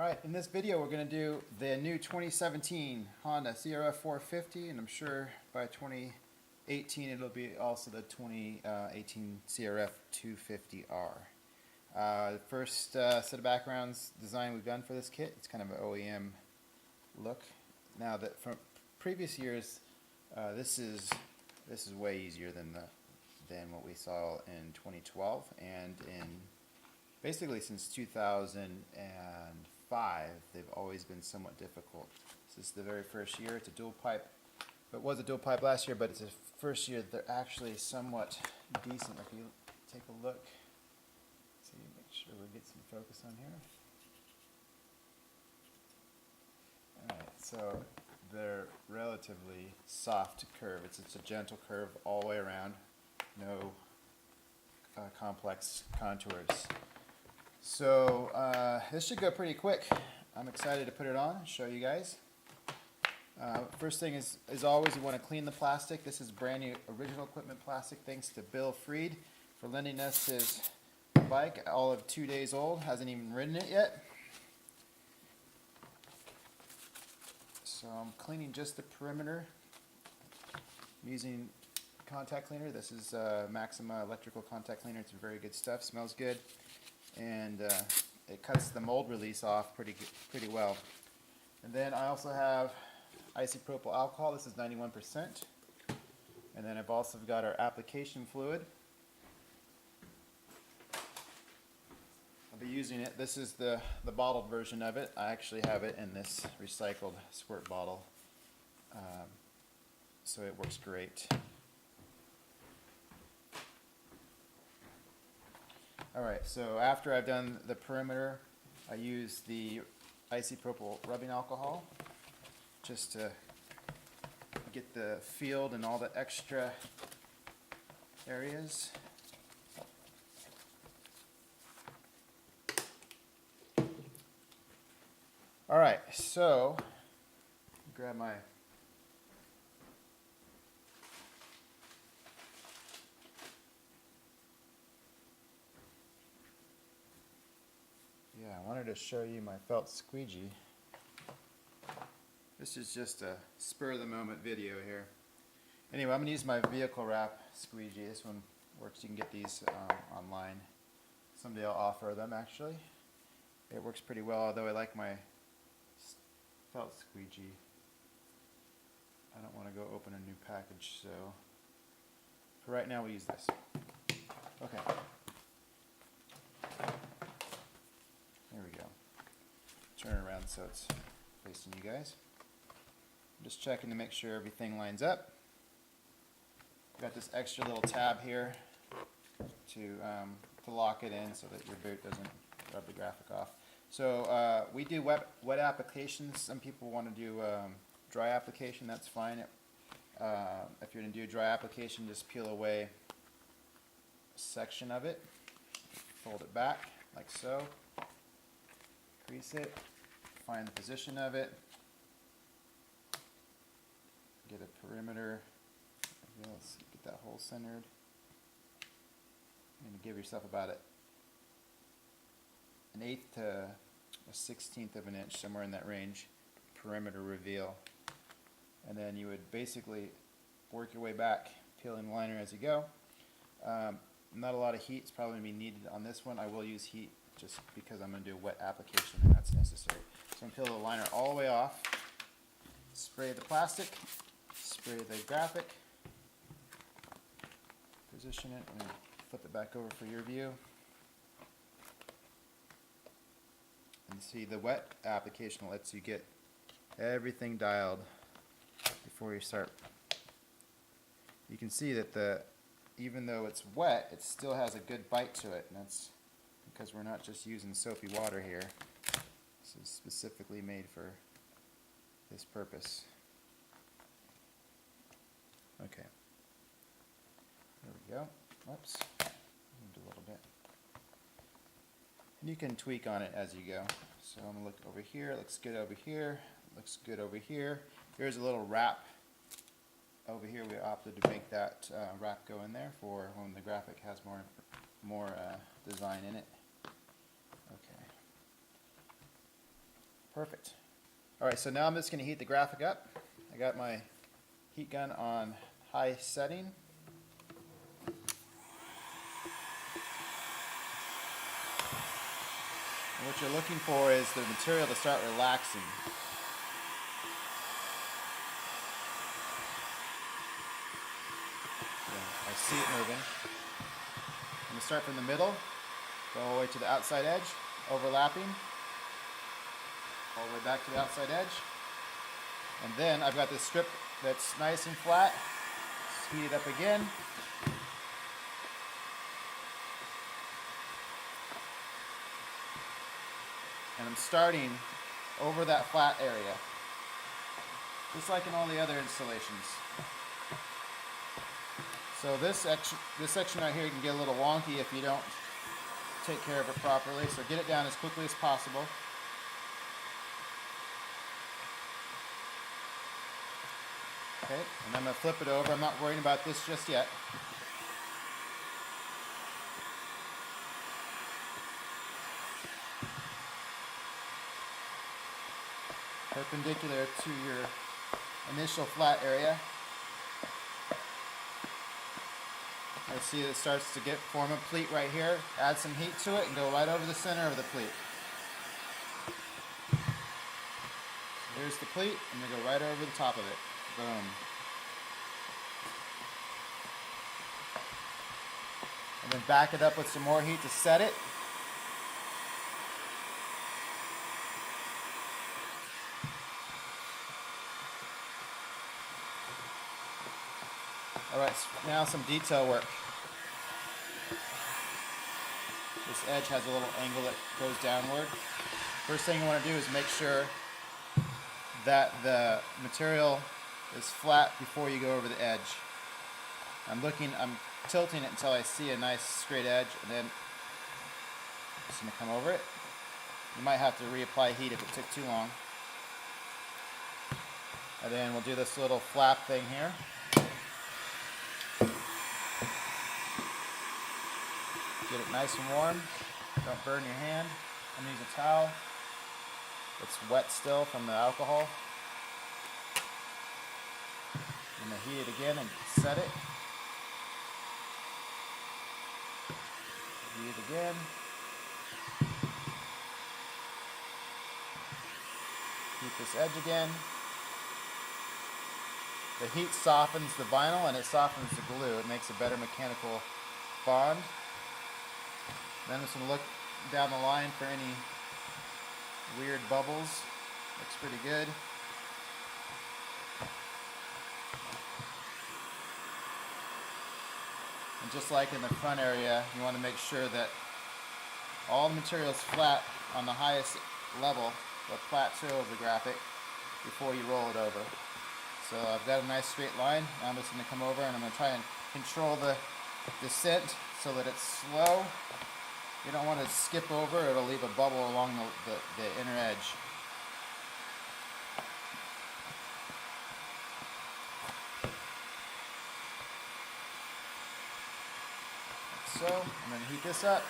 Alright, in this video we're going to do the new 2017 Honda CRF450, and I'm sure by 2018 it'll be also the 2018 CRF250R. The first set of backgrounds design we've done for this kit, it's kind of an OEM look. Now that from previous years, this is way easier than what we saw in 2012 and in basically since 2005. They've always been somewhat difficult. This is the very first year. It's a dual pipe. It was a dual pipe last year, but it's the first year that they're actually somewhat decent. If you take a look, see, make sure we get some focus on here. Alright, so they're relatively soft curve. It's a gentle curve all the way around. No complex contours. So this should go pretty quick. I'm excited to put it on, show you guys. First thing is, as always, you want to clean the plastic. This is brand new original equipment plastic, thanks to Bill Freed for lending us his bike, all of 2 days old, hasn't even ridden it yet. So I'm cleaning just the perimeter. I'm using contact cleaner. This is Maxima electrical contact cleaner. It's very good stuff, smells good, and it cuts the mold release off pretty well. And then I also have isopropyl alcohol. This is 91%. And then I've also got our application fluid. I'll be using it. This is the bottled version of it. I actually have it in this recycled squirt bottle, so it works great. Alright, so after I've done the perimeter, I use the isopropyl rubbing alcohol just to get the field and all the extra areas. Alright, so grab my I wanted to show you my felt squeegee. This is just a spur of the moment video here. Anyway, I'm going to use my vehicle wrap squeegee. This one works. You can get these online. Someday I'll offer them actually. It works pretty well, although I like my felt squeegee. I don't want to go open a new package, so for right now we'll use this. Okay. There we go. Turn it around so it's facing you guys. I'm just checking to make sure everything lines up. Got this extra little tab here to lock it in so that your boot doesn't rub the graphic off. So we do wet applications. Some people want to do dry application. That's fine. If you're going to do a dry application, just peel away a section of it, fold it back like so. Crease it, find the position of it, get a perimeter, let's get that hole centered, and give yourself about an 1/8 to a 1/16 of an inch, somewhere in that range, perimeter reveal. And then you would basically work your way back, peeling the liner as you go. Not a lot of heat is probably going to be needed on this one. I will use heat just because I'm going to do a wet application and that's necessary. So I'm going to peel the liner all the way off, spray the plastic, spray the graphic, position it, and flip it back over for your view. And see, the wet application lets you get everything dialed before you start. You can see that even though it's wet, it still has a good bite to it, and that's because we're not just using soapy water here. This is specifically made for this purpose. Okay. There we go. Whoops. Moved a little bit. And you can tweak on it as you go. So I'm going to look over here. It looks good over here. Looks good over here. Here's a little wrap. Over here we opted to make that wrap go in there for when the graphic has more design in it. Okay. Perfect. All right, so now I'm just going to heat the graphic up. I got my heat gun on high setting. And what you're looking for is the material to start relaxing. I see it moving. I'm going to start from the middle, go all the way to the outside edge, overlapping, all the way back to the outside edge. And then I've got this strip that's nice and flat. Let's heat it up again. And I'm starting over that flat area, just like in all the other installations. So this section right here can get a little wonky if you don't take care of it properly, so get it down as quickly as possible. Okay, and I'm going to flip it over. I'm not worrying about this just yet. Perpendicular to your initial flat area. I see it starts to form a pleat right here. Add some heat to it and go right over the center of the pleat. So here's the pleat, and then go right over the top of it. Boom. And then back it up with some more heat to set it. Alright, so now some detail work. This edge has a little angle that goes downward. First thing you want to do is make sure that the material is flat before you go over the edge. I'm tilting it until I see a nice straight edge, and then I'm just going to come over it. You might have to reapply heat if it took too long. And then we'll do this little flap thing here. Get it nice and warm. Don't burn your hand. I'm going to use a towel. It's wet still from the alcohol. I'm going to heat it again and set it. Heat it again. Heat this edge again. The heat softens the vinyl and it softens the glue. It makes a better mechanical bond. Then I'm just going to look down the line for any weird bubbles. Looks pretty good. And just like in the front area, you want to make sure that all the material is flat on the highest level, the plateau of the graphic, before you roll it over. So I've got a nice straight line. Now I'm just going to come over and I'm going to try and control the descent so that it's slow. You don't want to skip over, it'll leave a bubble along the inner edge. Like so, I'm going to heat this up.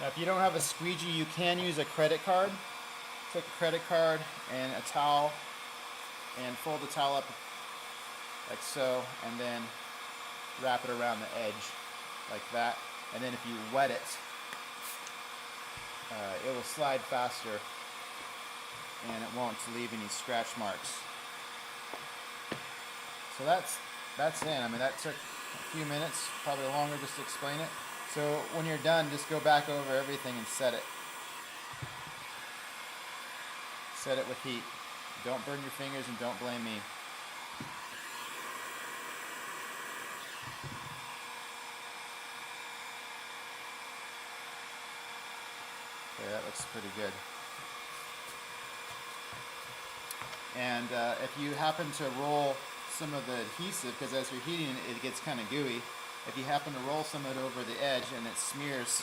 Now if you don't have a squeegee, you can use a credit card. Take a credit card and a towel and fold the towel up like so, and then wrap it around the edge like that. And then if you wet it, it will slide faster and it won't leave any scratch marks. So that's in. I mean, that took a few minutes, probably longer just to explain it. So when you're done, just go back over everything and set it. Set it with heat. Don't burn your fingers and don't blame me. Okay, that looks pretty good. And if you happen to roll some of the adhesive, because as you're heating it, it gets kind of gooey. If you happen to roll some of it over the edge and it smears,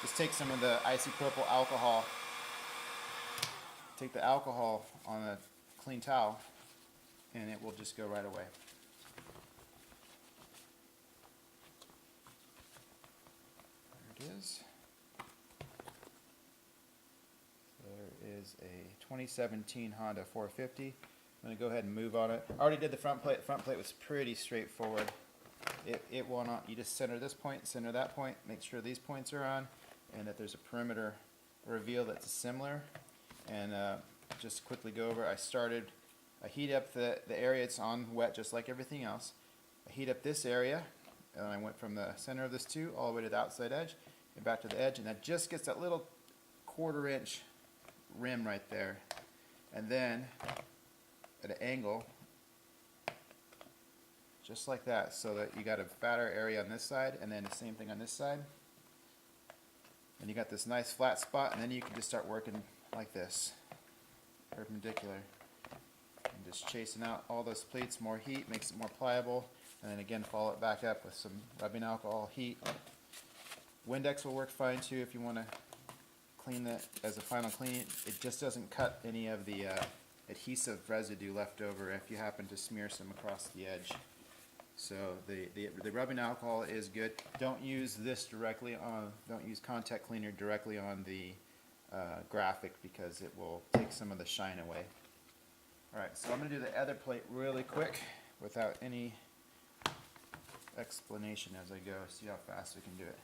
just take some of the isopropyl alcohol. Take the alcohol on a clean towel and it will just go right away. is. There is a 2017 Honda 450. I'm going to go ahead and move on it. I already did the front plate. The front plate was pretty straightforward. It will not, you just center this point, center that point, make sure these points are on, and that there's a perimeter reveal that's similar. And just quickly go over, I heat up the area. It's on wet just like everything else. I heat up this area, and I went from the center of this tube all the way to the outside edge and back to the edge, and that just gets that little 1/4 inch rim right there. And then at an angle, just like that, so that you got a fatter area on this side, and then the same thing on this side. And you got this nice flat spot, and then you can just start working like this, perpendicular. And just chasing out all those pleats, more heat, makes it more pliable. And then again, follow it back up with some rubbing alcohol, heat. Windex will work fine too if you want to clean that as a final clean. It just doesn't cut any of the adhesive residue left over if you happen to smear some across the edge. So the rubbing alcohol is good. Don't use this directly on, don't use contact cleaner directly on the graphic because it will take some of the shine away. Alright, so I'm going to do the other plate really quick without any explanation as I go. See how fast we can do it.